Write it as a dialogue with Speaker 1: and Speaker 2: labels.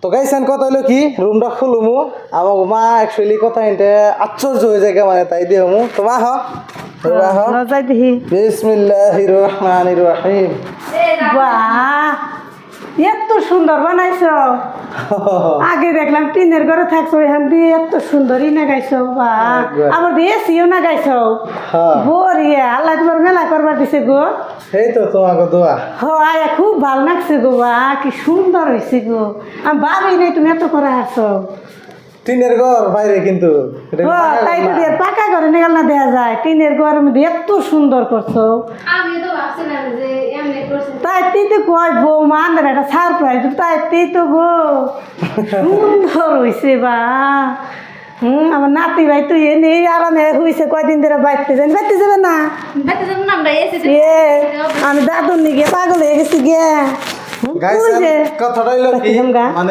Speaker 1: তো গাইছেন কথা হইলো কি রুমটা খুলুমু আমার মা অ্যাকচুয়ালি কথা এনতে আশ্চর্য হয়ে যায় মানে তাই দিয়ে হমু তো মা হ
Speaker 2: যাই দেখি
Speaker 1: বিসমিল্লাহির রহমানির রহিম
Speaker 2: বাহ এত সুন্দর বানাইছো আগে দেখলাম টিনের ঘরে থাকছো এখান দিয়ে এত সুন্দরই না গাইছো বাহ আবার দিয়ে এসিও না গাইছো
Speaker 1: হ্যাঁ
Speaker 2: বরিয়া আল্লাহ তোমার মেলা করবার দিছে গো
Speaker 1: এই তো তোমাকে দোয়া
Speaker 2: আয়া খুব ভাল লাগছে গো বা কি সুন্দর হয়েছে গো আমি ভাবি নাই তুমি এত করে আসো
Speaker 1: টিনের ঘর বাইরে কিন্তু এটা
Speaker 2: তাই তো দিয়ে পাকা ঘরে নিগাল না দেখা যায় টিনের ঘরের মধ্যে এত সুন্দর করছো
Speaker 3: আমি তো ভাবছিলাম যে এমনি করছে
Speaker 2: তাই তুই তো কয় বউ মানের একটা সারপ্রাইজ তাই তুই তো গো সুন্দর হয়েছে বা আমার নাতি ভাই তুই এনে আরামে হয়েছে কয়দিন ধরে বাইতে যান বাইতে যাবে না
Speaker 3: বেতে যখন আমরা এসেছি
Speaker 2: আমি দাদুর নিয়ে পাগল হয়ে গেছি গে
Speaker 1: গাইছেন কথাটা হইলো কি
Speaker 2: গা
Speaker 1: মানে